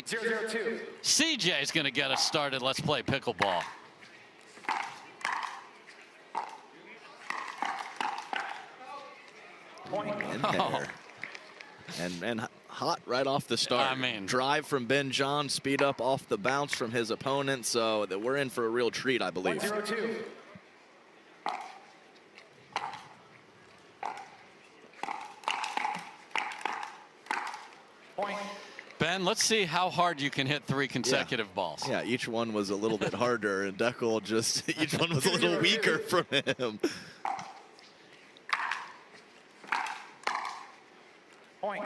tonight. 0-0-2. CJ's going to get us started. Let's play pickleball. In there. And hot right off the start. I mean, drive from Ben John, speed up off the bounce from his opponent, so that we're in for a real treat, I believe. 1-0-2. Point. Ben, let's see how hard you can hit 3 consecutive balls. Yeah, each one was a little bit harder, and Deckel just, each one was a little weaker from him. Point.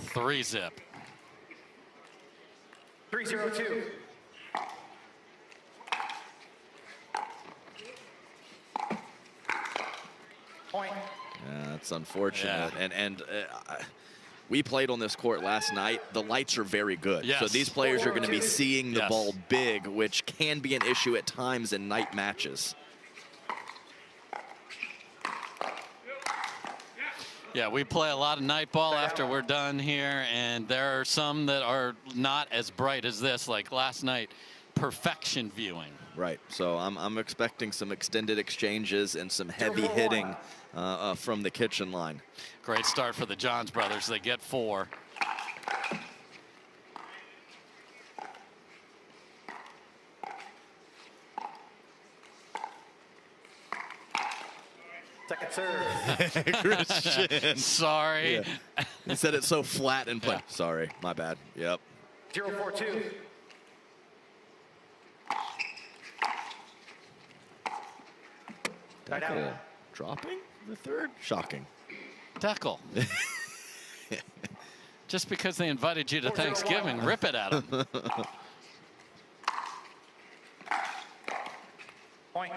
3-zip. 3-0-2. Point. Yeah, that's unfortunate. Yeah. And we played on this court last night. The lights are very good. Yes. So these players are going to be seeing the Yes. ball big, which can be an issue at times in night matches. Yeah, we play a lot of night ball after we're done here, and there are some that are not as bright as this, like last night, perfection viewing. Right. So I'm expecting some extended exchanges and some heavy hitting from the kitchen line. Great start for the Johns brothers. They get 4. Second serve. Christian. Sorry. Yeah. He said it so flat and play. Yeah. Sorry, my bad. Yep. 0-4-2. Right out. Deckel dropping the third. Shocking. Deckel. Just because they invited you to 4-0-1. Thanksgiving, rip it at them. Point.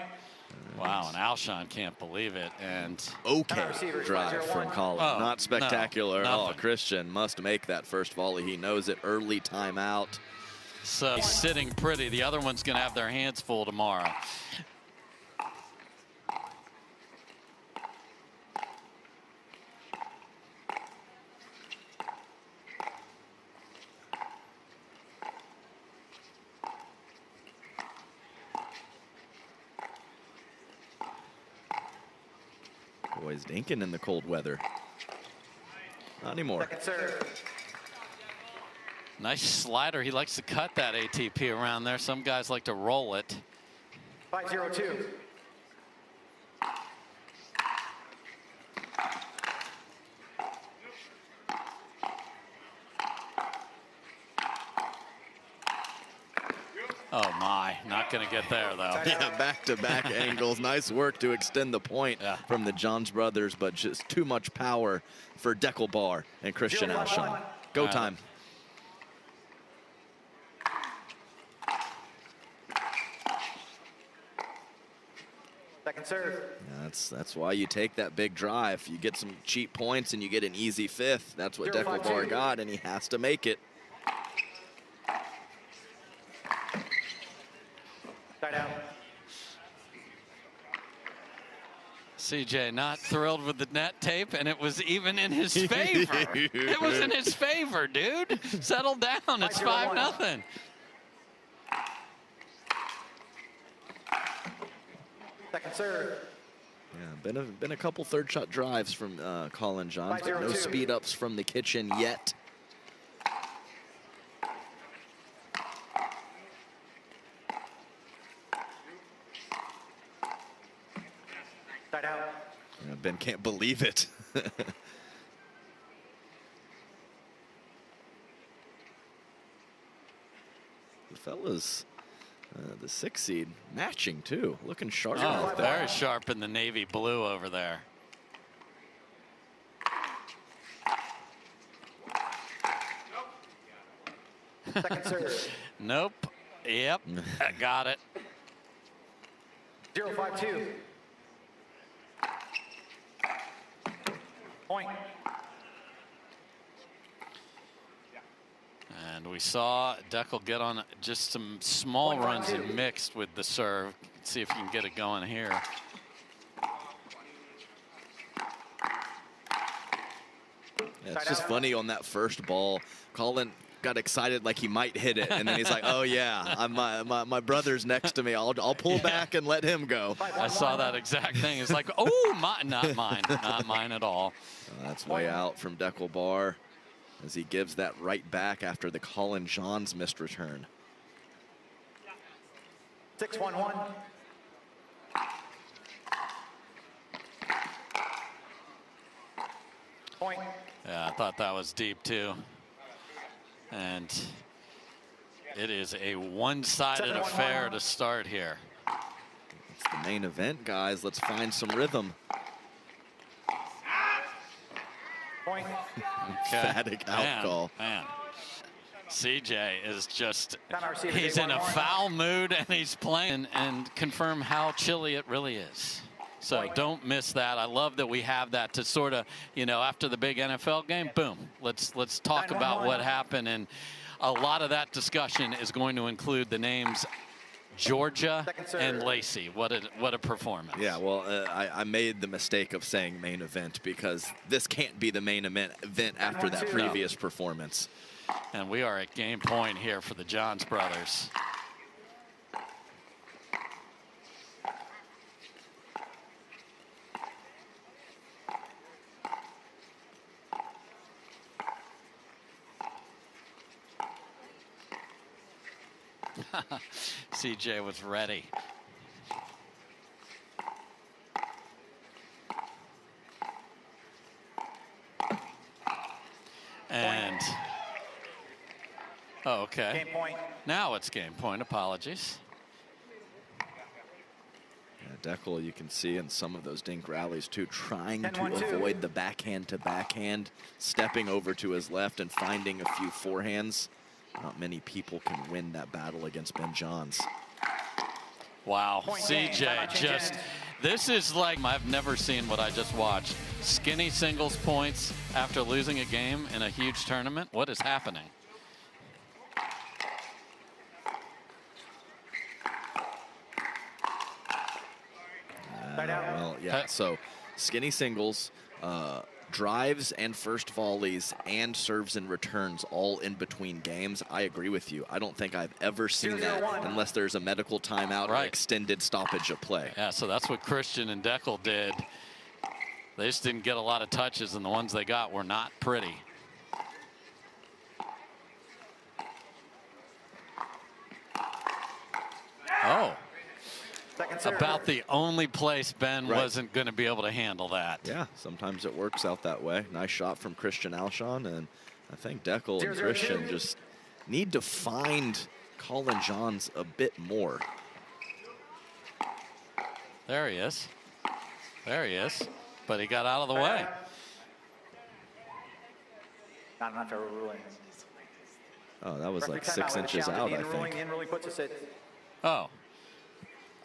Wow, and Alshon can't believe it. And Okay Receivers, drive 5-0-1. from Colin. Oh, Not spectacular. no, Oh, nothing. Christian must make that first volley. He knows it. Early timeout. so he's sitting pretty. The other one's going to have their hands full tomorrow. Boys dinking in the cold weather. Not anymore. Second serve. Nice slider. He likes to cut that ATP around there. Some guys like to roll it. 5-0-2. Oh my, not going to get there though. Yeah, back-to-back angles. Nice work to extend the point from the Johns brothers, but just too much power for Deckel Bar and Christian 0-5-1. Alshon. Go time. Second serve. Yeah, that's why you take that big drive. You get some cheap points and you get an easy fifth. That's what Deckel Bar got, and he has to make it. Side out. CJ not thrilled with the net tape, and it was even in his favor. It was in his favor, dude. Settle down. It's 5-0. Second serve. Yeah, been a couple third shot drives from Colin Johns, but no 5-0-2. speed ups from the kitchen yet. Side out. Yeah, Ben can't believe it. The fellas, the 6 seed, matching too, looking sharp. Oh, very sharp in the navy blue over there. Second serve. Nope. Yep. I got it. 0-5-2. Point. And we saw Deckel get on just some small runs and mixed with the serve. Let's see if you can get it going here. Yeah, it's just funny on that first ball. Colin got excited like he might hit it, and then he's like, "Oh yeah, my brother's next to me. I'll pull back and let him go." I saw that exact thing. It's like, oh, not mine, not mine at all. That's way out from Pickleball as he gives that right back after the Colin Johns missed return. 6-1-1. Point. Yeah, I thought that was deep too. And it is a one-sided affair to start here. It's the main event, guys. Let's find some rhythm. Point. Emphatic out call. Man. CJ is just, Receiver, he's in a foul mood and he's playing, and confirm how chilly it really is. So don't miss that. I love that we have that to sort of, you know, after the big NFL game, boom, let's talk about what happened. And a lot of that discussion is going to include the names Georgia and Lacey. What a performance. Yeah, well, I made the mistake of saying main event because this can't be the main event after that previous performance. And we are at game point here for the Johns brothers. CJ was ready. And oh, okay. Game point. Now it's game point. Apologies. Yeah, Deckel, you can see in some of those dink rallies too, trying to avoid the backhand to backhand, stepping over to his left and finding a few forehands. Not many people can win that battle against Ben Johns. Wow, CJ just, this is like, I've never seen what I just watched. Skinny singles points after losing a game in a huge tournament. What is happening? Well, yeah, so skinny singles, drives and first volleys and serves and returns all in between games. I agree with you. I don't think I've ever seen that unless there's a medical timeout or extended stoppage of play. Yeah, so that's what Christian and Deckel did. They just didn't get a lot of touches, and the ones they got were not pretty. Oh. About the only place Ben wasn't going to be able to handle that. Yeah, sometimes it works out that way. Nice shot from Christian Alshon, and I think Deckel and Christian just need to find Colin Johns a bit more. There he is. There he is. But he got out of the way. Not enough for a ruling. Oh, that was like 6 inches out, I think. Oh.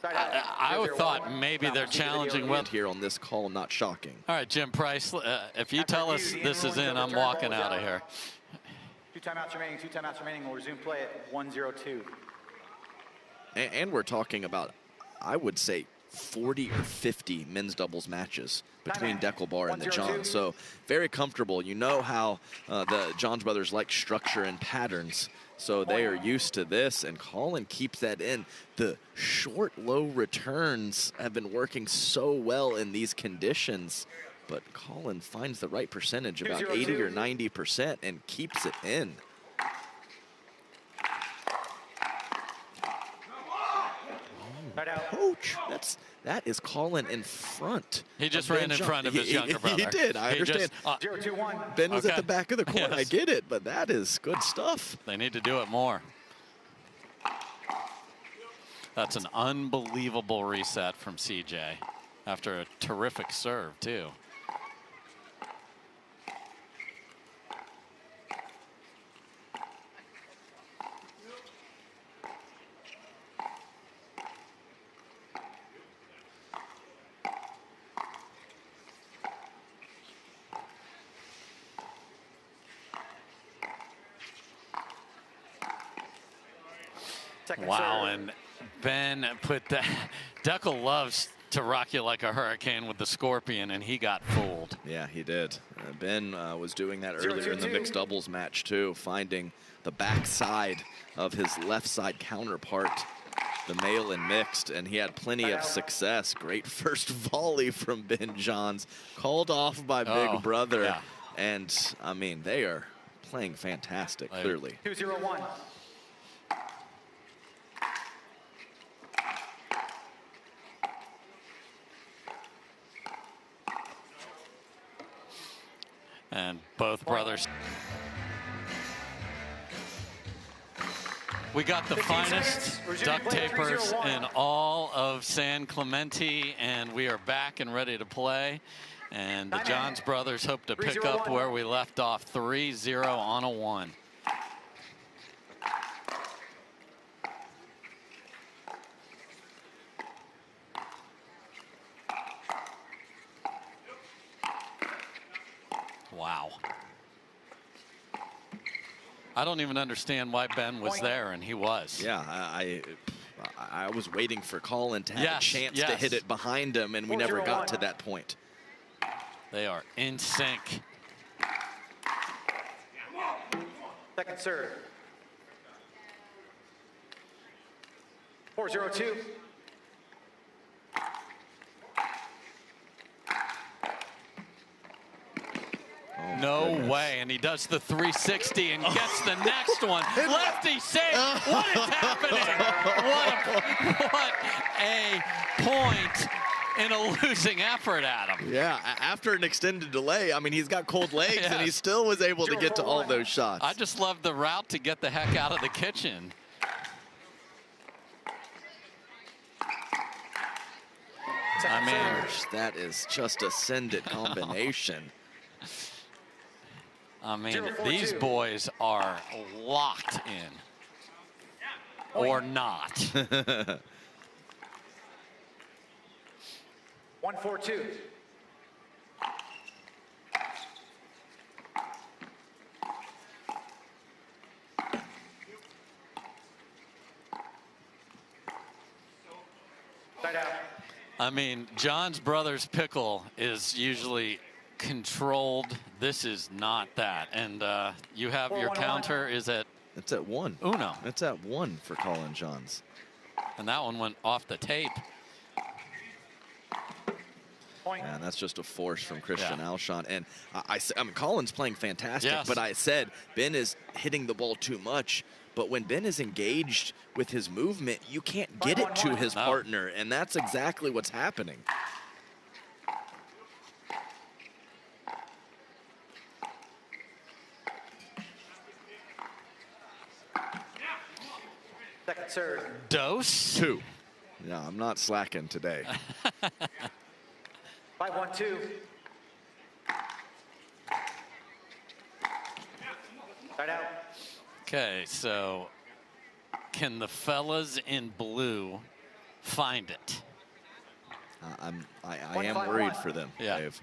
I thought maybe they're challenging well here on this call. Not shocking. All right, Jim Price, if you tell us this is in, I'm walking out of here. 2 timeouts remaining. 2 timeouts remaining. We'll resume play at 1:02. And we're talking about, I would say, 40 or 50 men's doubles matches between Pickleball and the Johns. So very comfortable. You know how the Johns brothers like structure and patterns. So they are used to this, and Colin keeps that in. The short, low returns have been working so well in these conditions, but Colin finds the right percentage, about 80 or 90%, and keeps it in. Coach, that is Colin in front. He just ran in front of his younger brother. He did. I understand. 0-2-1. Ben was at the back of the court. Yes. I get it, but that is good stuff. They need to do it more. That's an unbelievable reset from CJ after a terrific serve, too. Wow, and Ben put that. Deckel loves to rock you like a hurricane with the scorpion, and he got fooled. Yeah, he did. Ben was doing that earlier in the mixed doubles match too, finding the backside of his left side counterpart, the male in mixed, and he had plenty of success. Great first volley from Ben Johns, called off by Big Brother. Yeah. And I mean, they are playing fantastic, clearly. 2-0-1. And both brothers. We got the finest duct tapers in all of San Clemente, and we are back and ready to play. And the Johns brothers hope to pick up where we left off, 3-0 on a 1. Wow. I don't even understand why Ben was there, and he was. Yeah, I was waiting for Colin to have a chance to hit it behind him, and we never got to that point. They are in sync. Second serve. 4-0-2. No way, and he does the 360 and gets the next one. Lefty save. What is happening? What a point in a losing effort, Adam. Yeah, after an extended delay, I mean, he's got cold legs, and he still was able to get to all those shots. I just love the route to get the heck out of the kitchen. I mean, that is just a send-it combination. I mean, these boys are locked in. Or not. 1-4-2. Side out. I mean, John's Brothers Pickle is usually controlled. This is not that. And you have your counter is at... It's at 1. Uno. It's at 1 for Colin Johns. And that one went off the tape. And that's just a force from Christian Alshon. And I mean, Colin's playing fantastic, but I said Ben is hitting the ball too much. But when Ben is engaged with his movement, you can't get it to his partner, and that's exactly what's happening. Second serve. Dose. 2. No, I'm not slacking today. 5-1-2. Side out. Okay, so can the fellas in blue find it? I am worried for them, Dave.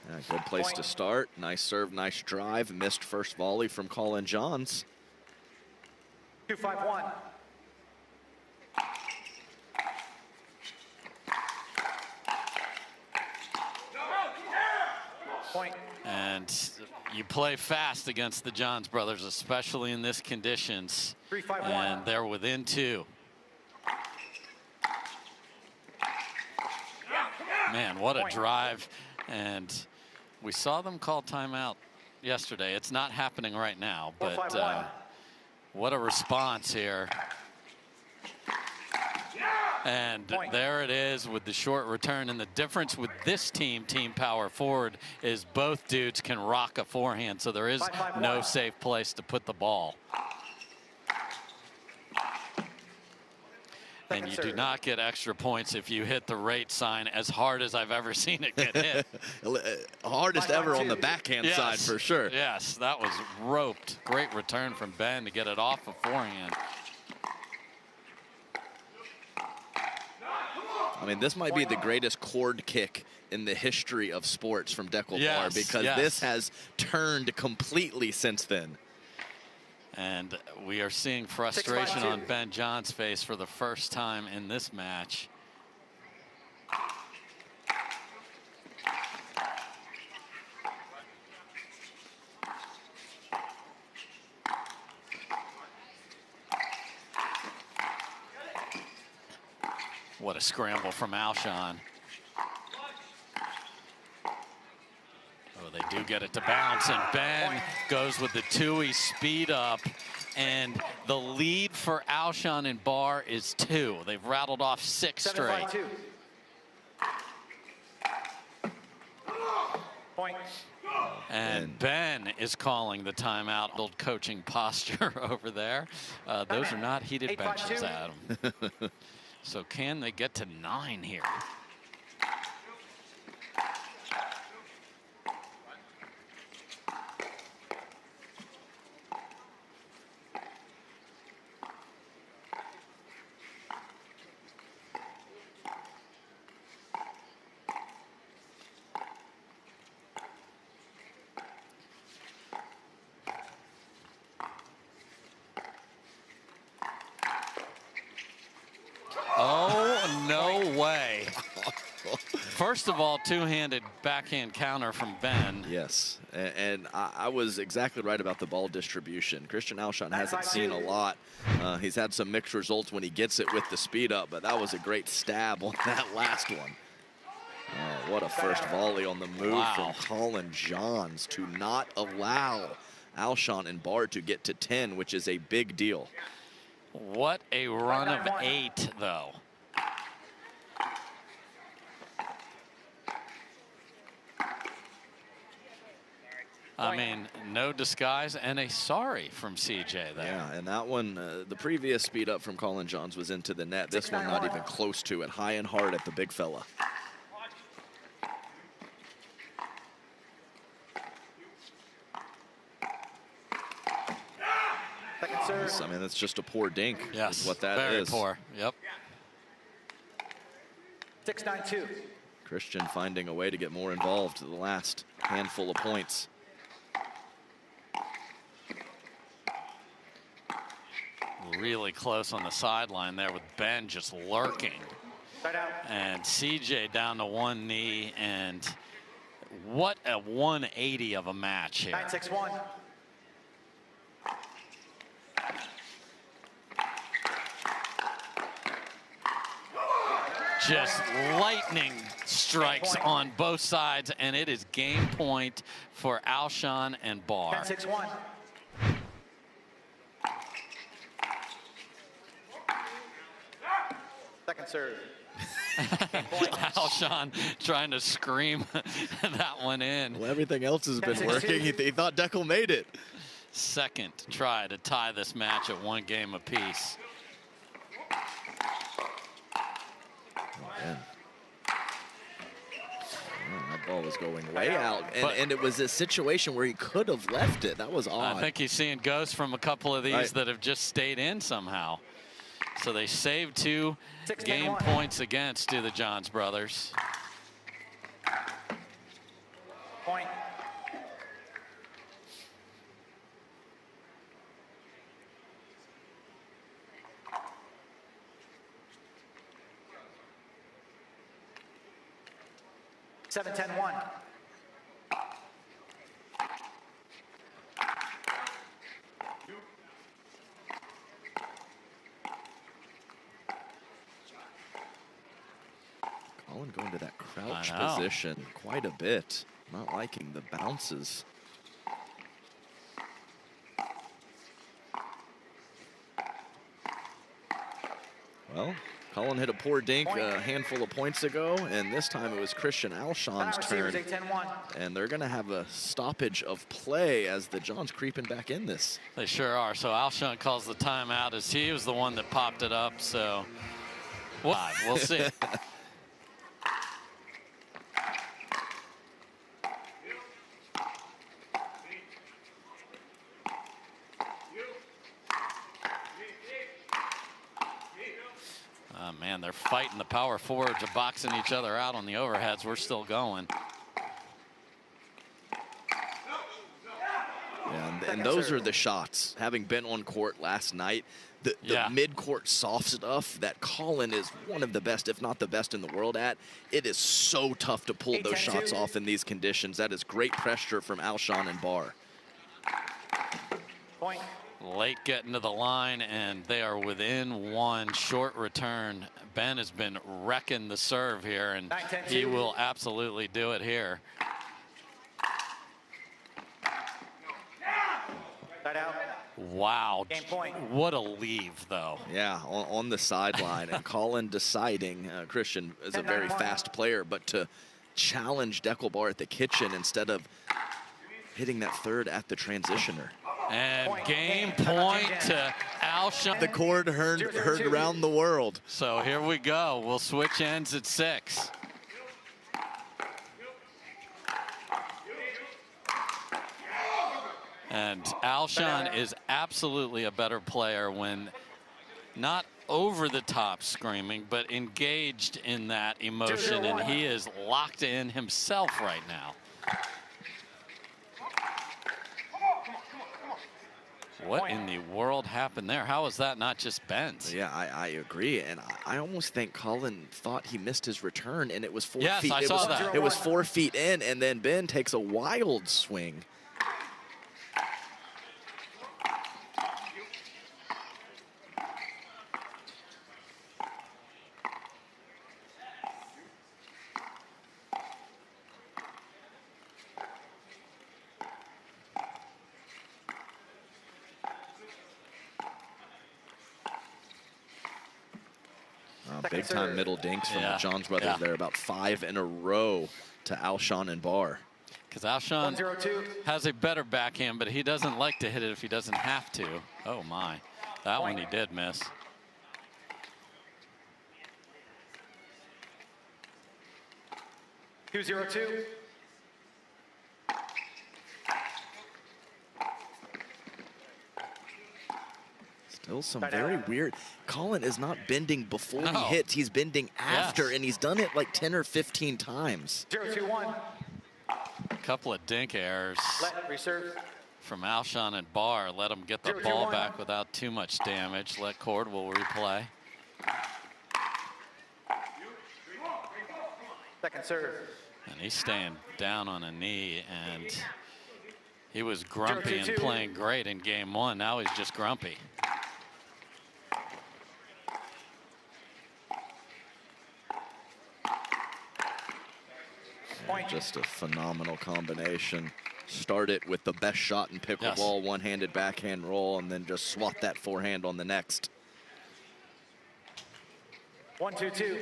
Yeah, good place to start. Nice serve, nice drive. Missed first volley from Colin Johns. 2-5-1. Point. And you play fast against the Johns brothers, especially in this conditions. 3-5-1. And they're within 2. Man, what a drive. And we saw them call timeout yesterday. It's not happening right now, but what a response here. And there it is with the short return. And the difference with this team power forward, is both dudes can rock a forehand. So there is no safe place to put the ball. And you do not get extra points if you hit the rate sign as hard as I've ever seen it get hit. Hardest ever on the backhand side for sure. Yes, that was roped. Great return from Ben to get it off of forehand. I mean, this might be the greatest cord kick in the history of sports from Pickleball, because this has turned completely since then. And we are seeing frustration on Ben John's face for the first time in this match. What a scramble from Alshon. Oh, they do get it to bounce, and Ben goes with the two-way speed up, and the lead for Alshon and Barr is 2. They've rattled off 6 straight. 7-5-2. Point. And Ben is calling the timeout. Old coaching posture over there. Those are not heated benches, Adam. So can they get to 9 here? Oh, no way. First of all, two-handed backhand counter from Ben. Yes, and I was exactly right about the ball distribution. Christian Alshon hasn't seen a lot. He's had some mixed results when he gets it with the speed up, but that was a great stab on that last one. Oh, what a first volley on the move from Colin Johns to not allow Alshon and Barr to get to 10, which is a big deal. What a run of 8, though. I mean, no disguise and a sorry from CJ there. Yeah, and that one, the previous speed up from Colin Johns was into the net. This one not even close to it. High and hard at the big fella. I mean, that's just a poor dink. Yes, is what that very is. Poor. Yep. 6-9-2. Christian finding a way to get more involved to the last handful of points. Really close on the sideline there with Ben just lurking. Right out. And CJ down to one knee, and what a 180 of a match here. 9-6-1. Just lightning strikes on both sides, and it is game point for Alshon and Barr. 10-6-1. Second serve. Alshon trying to scream that one in. Well, everything else has been 10-6-2. working. He thought Deckel made it. Second try to tie this match at 1 game apiece. That ball was going way out, and it was a situation where he could have left it. That was odd. I think he's seeing ghosts from a couple of these that have just stayed in somehow. So they saved 2 game points against the Johns brothers. Point. Seven, 10-1. Colin going to that crouch position quite a bit. Not liking the bounces. Well, Colin hit a poor dink a handful of points ago, and this time it was Christian Alshon's turn. And they're going to have a stoppage of play as the Johns creeping back in this. They sure are. So Alshon calls the timeout as he was the one that popped it up. So we'll see. Man, they're fighting. The power forwards are boxing each other out on the overheads. We're still going. Yeah, and those are the shots. Having been on court last night, the mid-court soft stuff that Colin is one of the best, if not the best in the world at, it is so tough to pull those shots off in these conditions. That is great pressure from Alshon and Barr. Point. Late getting to the line, and they are within one. Short return. Ben has been wrecking the serve here, and he will absolutely do it here. Wow, what a leave, though. Yeah, on the sideline. And Colin deciding, Christian is a very fast player, but to challenge Pickleball at the kitchen instead of hitting that third at the transitioner. And game point to Alshon. The chord heard around the world. So here we go. We'll switch ends at 6. And Alshon is absolutely a better player when not over the top screaming, but engaged in that emotion, and he is locked in himself right now. What in the world happened there? How is that not just Ben's? Yeah, I agree, and I almost think Colin thought he missed his return, and it was 4 feet. Yes, I saw that. It was 4 feet in, and then Ben takes a wild swing. Big time middle dinks from the Johns brothers there, about 5 in a row to Alshon and Barr. Because Alshon has a better backhand, but he doesn't like to hit it if he doesn't have to. Oh my, that one he did miss. (2-0-2). Still some very weird. Colin is not bending before he hits. He's bending after, and he's done it like 10 or 15 times. 0-2-1. A couple of dink errors from Alshon and Barr. Let him get the ball back without too much damage. Let Cord will replay. Second serve. And he's staying down on a knee, and he was grumpy and playing great in game 1. Now he's just grumpy. Just a phenomenal combination. Start it with the best shot in pickleball, one-handed backhand roll, and then just swat that forehand on the next. 1-2-2.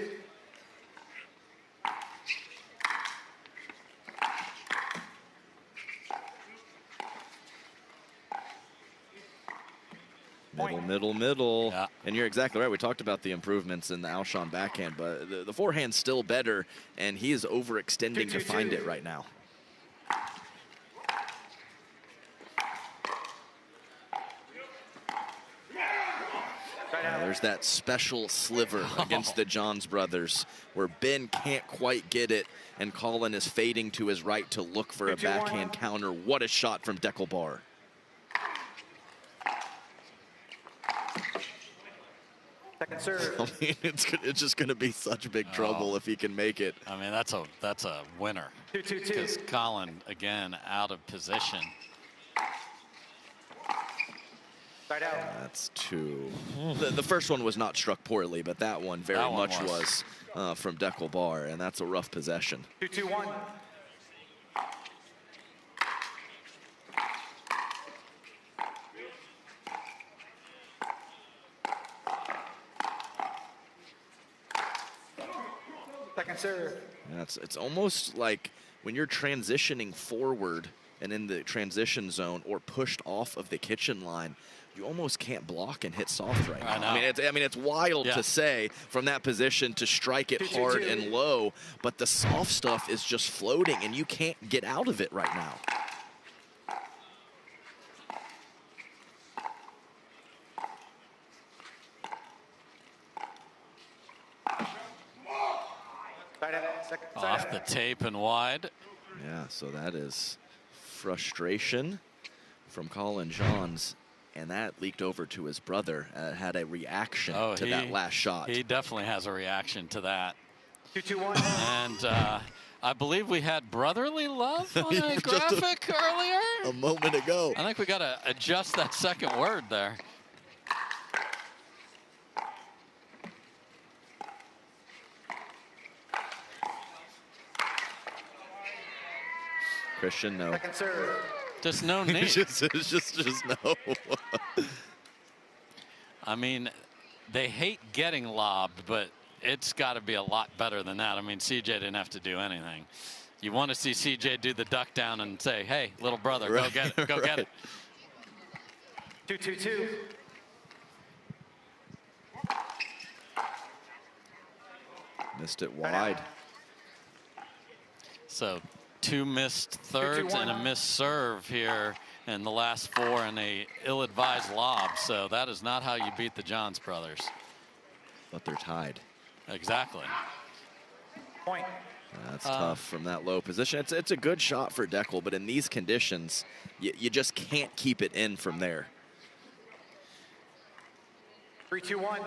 Middle. Yeah. And you're exactly right. We talked about the improvements in the Alshon backhand, but the forehand's still better, and he is overextending to find it right now. There's that special sliver against the Johns brothers where Ben can't quite get it, and Colin is fading to his right to look for a backhand counter. What a shot from Pickleball. Second serve. I mean, it's just going to be such big trouble if he can make it. I mean, that's a winner. 2-2-2. Because Colin, again, out of position. Right out. That's 2. The first one was not struck poorly, but that one very much was from Pickleball, and that's a rough possession. 2-2-1. Second serve. Yeah, it's almost like when you're transitioning forward and in the transition zone or pushed off of the kitchen line, you almost can't block and hit soft right now. I mean, it's wild to say from that position to strike it hard and low, but the soft stuff is just floating and you can't get out of it right now. Off the tape and wide. Yeah, so that is frustration from Colin Johns, and that leaked over to his brother. Had a reaction to that last shot. He definitely has a reaction to that. 2-2-1. And I believe we had brotherly love on a graphic earlier. a moment ago. I think we got to adjust that second word there. Christian, no. Second serve. Just no need. just no. I mean, they hate getting lobbed, but it's got to be a lot better than that. I mean, CJ didn't have to do anything. You want to see CJ do the duck down and say, hey, little brother, Right, go get it, go get it. 2-2-2. Missed it wide. So 2 missed thirds and a missed serve here in the last 4 and a ill-advised lob. So that is not how you beat the Johns brothers. But they're tied. Exactly. Point. That's tough from that low position. It's a good shot for Deckel, but in these conditions, you just can't keep it in from there. 3-2-1.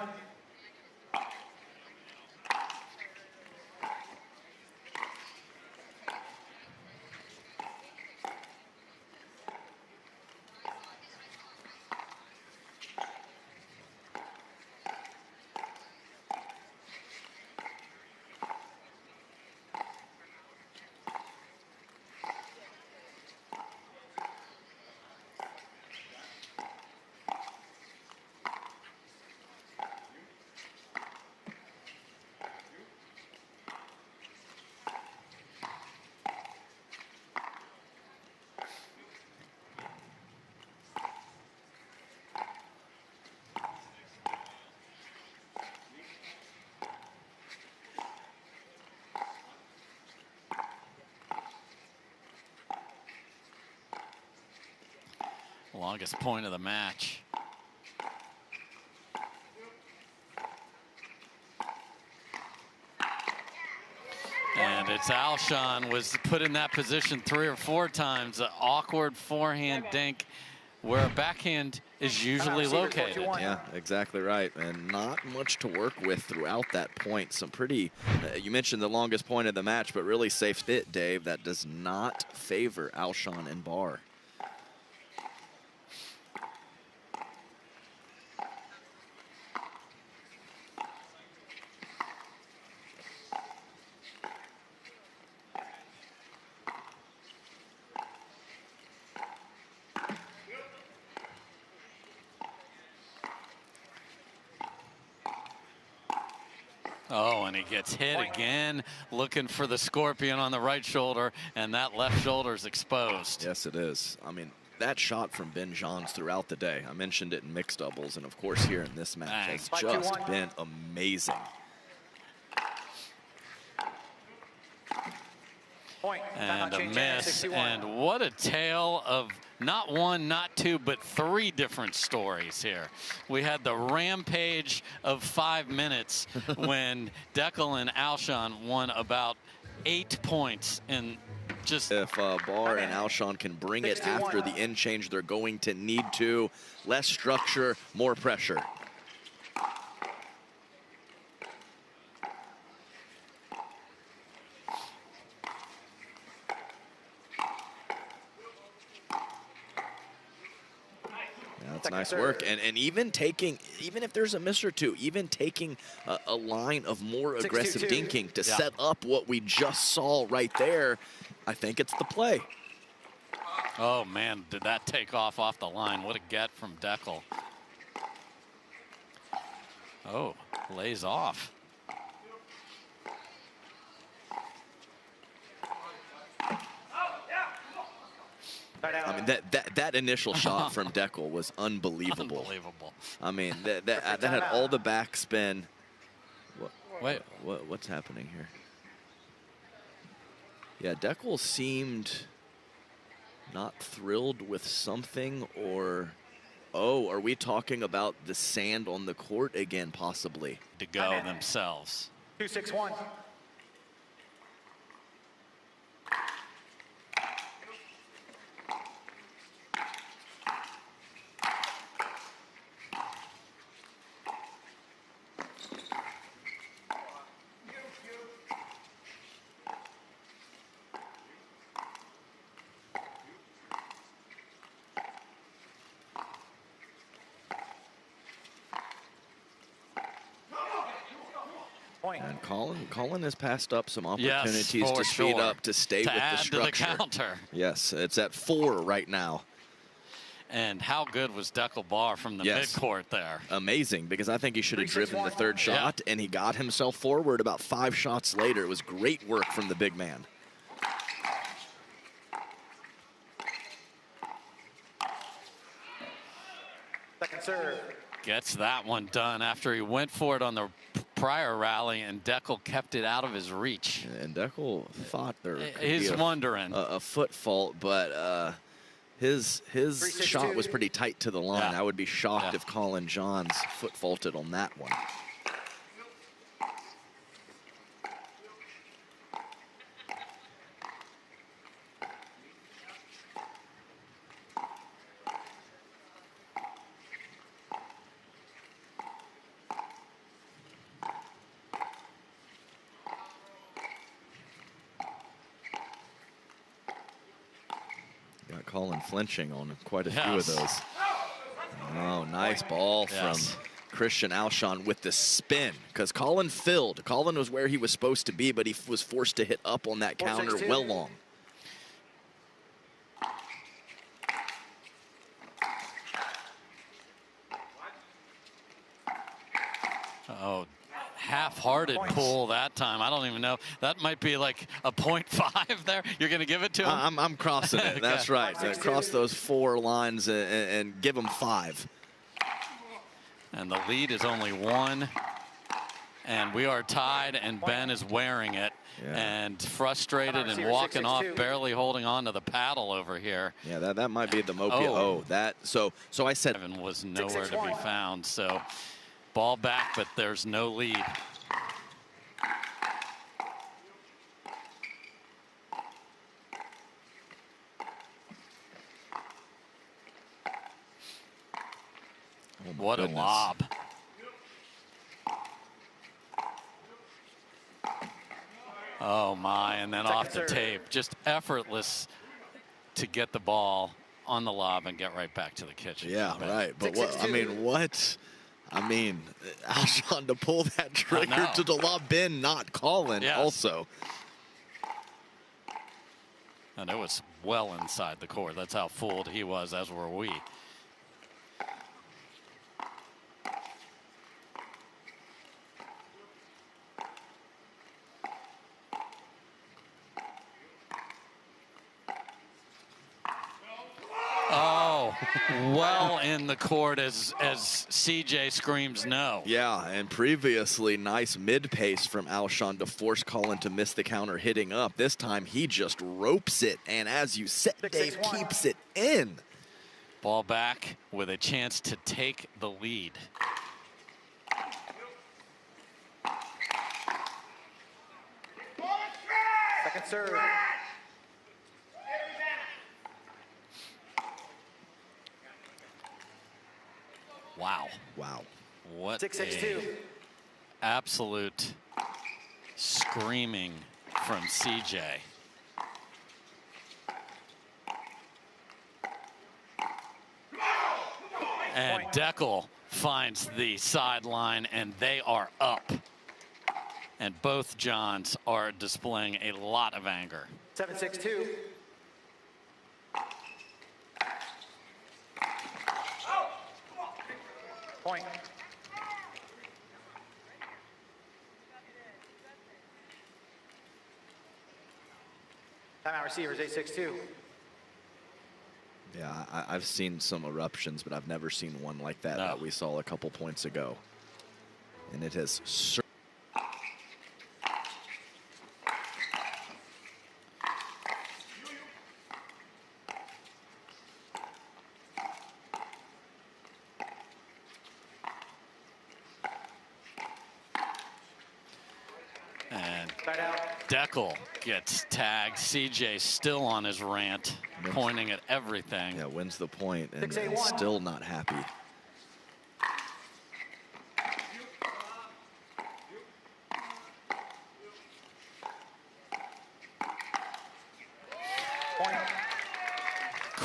Longest point of the match. And it's Alshon was put in that position 3 or 4 times. An awkward forehand dink where a backhand is usually located. Yeah, exactly right. And not much to work with throughout that point. Some pretty, you mentioned the longest point of the match, but really safe hit, Dave. That does not favor Alshon and Barr. Oh, and he gets hit again, looking for the scorpion on the right shoulder, and that left shoulder is exposed. Yes, it is. I mean, that shot from Ben Johns throughout the day, I mentioned it in mixed doubles, and of course here in this match, has just been amazing. And a miss, and what a tale of not 1, not 2, but 3 different stories here. We had the rampage of 5 minutes when Deckel and Alshon won about 8 points in just... If Barr and Alshon can bring it after the end change, they're going to need to. Less structure, more pressure. That's nice work, and even if there's a miss or two, even taking a line of more aggressive dinking to set up what we just saw right there, I think it's the play. Oh man, did that take off the line? What a get from Deckel. Oh, lays off. I mean, that initial shot from Deckel was unbelievable. Unbelievable. I mean, that had all the backspin. What's happening here? Yeah, Deckel seemed not thrilled with something, or are we talking about the sand on the court again, possibly? To go themselves. 2-6-1. Colin has passed up some opportunities to speed up, to stay with the structure. To the counter. Yes, it's at 4 right now. And how good was Pickleball from the midcourt there? Amazing, because I think he should have driven the third shot, and he got himself forward about 5 shots later. It was great work from the big man. Second serve. Gets that one done after he went for it on the prior rally, and Deckel kept it out of his reach. And Deckel thought there could He's be wondering a foot fault, but his shot was pretty tight to the line. I would be shocked if Colin Johns foot faulted on that one. Got Colin flinching on quite a few of those. Oh, nice ball from Christian Alshon with the spin, because Colin filled. Colin was where he was supposed to be, but he was forced to hit up on that counter well long. Oh, half-hearted pull that time. I don't even know. That might be like a 0.5 there. You're going to give it to him? I'm crossing it. That's right. Cross those 4 lines and give him 5. And the lead is only 1. And we are tied, and Ben is wearing it. And frustrated and walking off, barely holding on to the paddle over here. Yeah, that might be the Mopia. So I said Evan was nowhere to be found. So ball back, but there's no lead. What a lob. Oh my, and then off the tape. Just effortless to get the ball on the lob and get right back to the kitchen. Yeah, right. But what, I mean, Alshon to pull that trigger to the lob bin, not Colin also. And it was well inside the court. That's how fooled he was, as were we. Oh, well in the court as CJ screams no. Yeah, and previously nice mid-pace from Alshon to force Colin to miss the counter hitting up. This time he just ropes it, and as you said, Dave, keeps it in. Ball back with a chance to take the lead. Second serve. Wow. Wow. What 6-6-2. Absolute screaming from CJ. And Deckel finds the sideline, and they are up. And both Johns are displaying a lot of anger. 7-6-2. Point. Timeout receivers, 8-6-2. Yeah, I've seen some eruptions, but I've never seen one like that that we saw a couple points ago. And it has Deckel gets tagged. CJ still on his rant, pointing at everything. Yeah, wins the point and still not happy.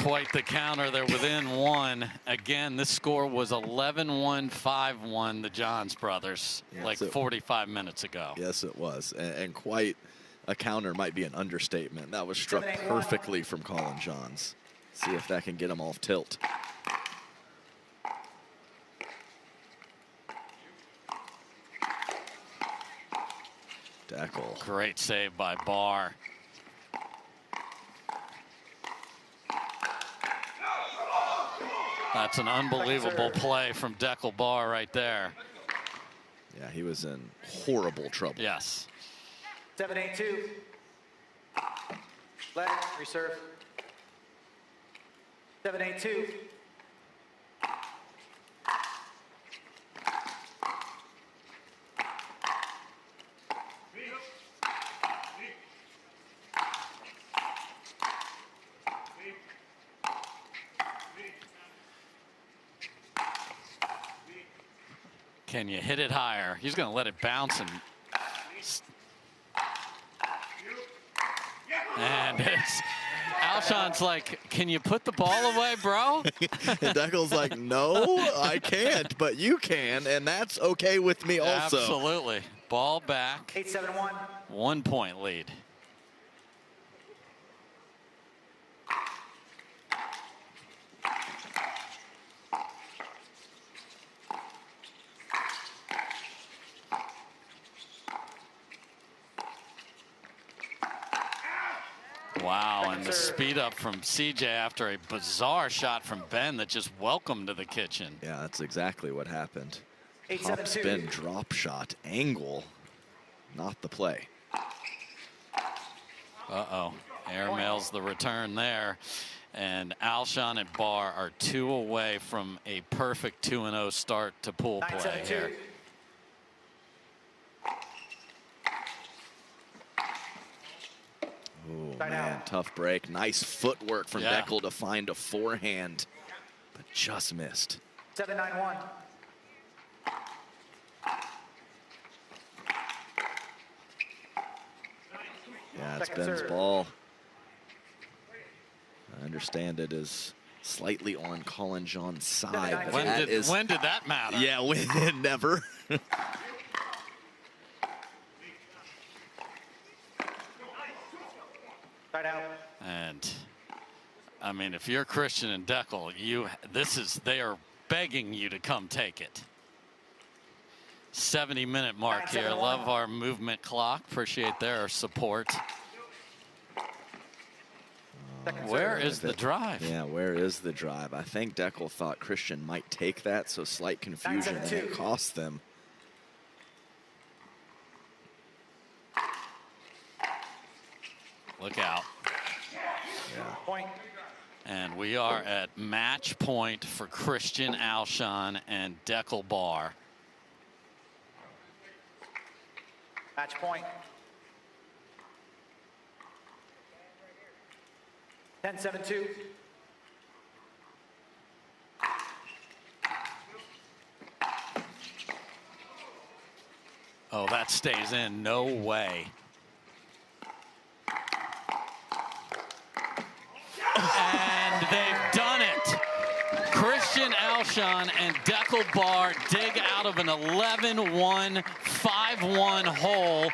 quite the counter. They're within one. Again, this score was 11-1, 5-1, the Johns brothers, Yes, like 45 minutes ago. Yes, it was. And quite a counter might be an understatement. That was struck perfectly from Colin Johns. See if that can get him off tilt. Deckel. Great save by Barr. That's an unbelievable play from Deckel Barr right there. Yeah, he was in horrible trouble. Yes. 7-8-2. Let reserve. 7-8-2. Can you hit it higher? He's going to let it bounce and it's Alshon's like, can you put the ball away, bro? And Deckel's like, no, I can't, but you can, and that's okay with me also. Absolutely. Ball back. 8-7-1. 1 point lead. Wow, and the speed up from CJ after a bizarre shot from Ben that just welcomed to the kitchen. Yeah, that's exactly what happened. 8-7-2. Hop spin, drop shot, angle, not the play. Uh-oh, airmails the return there. And Alshon and Barr are 2 away from a perfect 2-0 start to pool play here. Oh, man, tough break. Nice footwork from Deckel to find a forehand, but just missed. 7-9-1. Yeah, it's Ben's ball. I understand it is slightly on Colin John's side. When did that matter? Yeah, when never. And I mean, if you're Christian and Deckel, they are begging you to come take it. 70-minute mark here. Love our movement clock. Appreciate their support. Where is the drive? Yeah, where is the drive? I think Deckel thought Christian might take that, so slight confusion, and it cost them. Look out. Yeah. Point. And we are at match point for Christian Alshon and Deckel Barr. Match point. 10-7-2. Oh, that stays in. No way. And they've done it. Christian Alshon and Deckel Barr dig out of an 11-1, 5-1 hole.